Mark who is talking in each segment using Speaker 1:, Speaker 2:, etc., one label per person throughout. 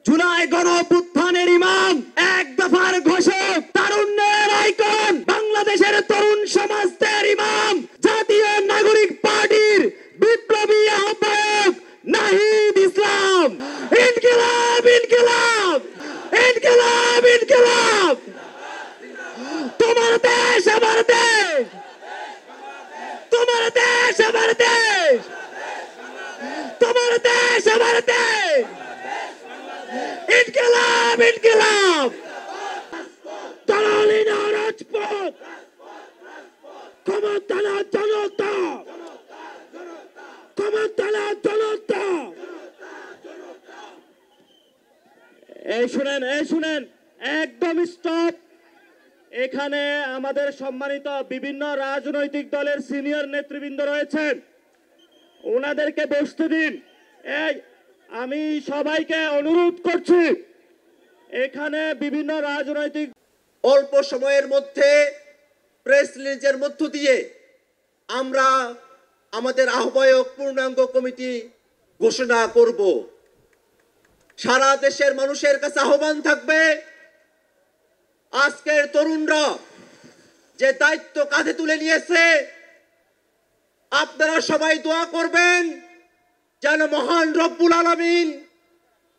Speaker 1: জুলাই গণঅভ্যুত্থানের ইমাম, এক দফার ঘোষক, তারুণ্যের আইকন, বাংলাদেশের তরুণ সমাজের ইমাম, জাতীয় নাগরিক পার্টির বিপ্লবী আহ্বায়ক নাহিদ ইসলাম। ইনকিলাব ইনকিলাব ইনকিলাব ইনকিলাব। তোমার দেশ আমার দেশ, তোমার দেশ আমার দেশ, তোমার দেশ আমার দেশ। ইনকিলাব ইনকিলাব। দালালি না রাজপথ, ক্ষমতা না জনতা, ক্ষমতা না জনতা। এই শুনেন একদম স্টপ। এখানে আমাদের সম্মানিত বিভিন্ন রাজনৈতিক দলের সিনিয়র নেতৃবৃন্দ রয়েছেন, ওনাদেরকে বসতে দিন। এই আমি সবাইকে অনুরোধ করছি, এখানে বিভিন্ন রাজনৈতিক
Speaker 2: অল্প সময়ের মধ্যে প্রেস রিলিজের মধ্য দিয়ে আমরা আমাদের আহ্বায়ক পূর্ণাঙ্গ কমিটি ঘোষণা করব। সারা দেশের মানুষের কাছে আহ্বান থাকবে, আজকের তরুণরা যে দায়িত্ব কাঁধে তুলে নিয়েছে, আপনারা সবাই দোয়া করবেন যেন মহান রব্বুল আলামিন,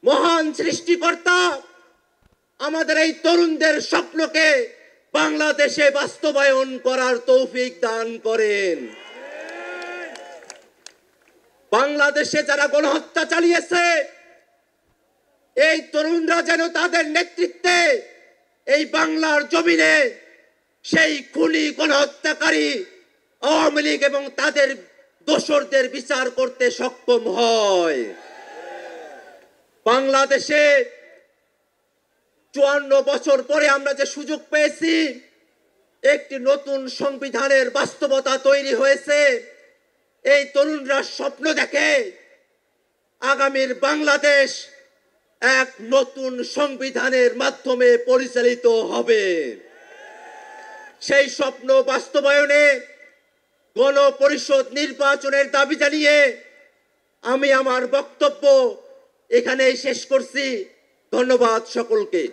Speaker 2: মহান সৃষ্টিকর্তা আমাদের এই তরুণদের স্বপ্নকে বাংলাদেশে বাস্তবায়ন করার তৌফিক দান করেন। বাংলাদেশে যারা গণহত্যা চালিয়েছে, এই তরুণরা যেন তাদের নেতৃত্বে এই বাংলার জমিনে সেই খুনি গণহত্যাকারী আওয়ামী লীগ এবং তাদের দোসরদের বিচার করতে সক্ষম হয়। বাংলাদেশে 54 বছর পরে আমরা যে সুযোগ পেয়েছি, একটি নতুন সংবিধানের বাস্তবতা তৈরি হয়েছে। এই তরুণরা স্বপ্ন দেখে আগামীর বাংলাদেশ এক নতুন সংবিধানের মাধ্যমে পরিচালিত হবে। সেই স্বপ্ন বাস্তবায়নে গণপরিষদ নির্বাচনের দাবি জানিয়ে আমি আমার বক্তব্য এখানেই শেষ করছি। ধন্যবাদ সকলকে।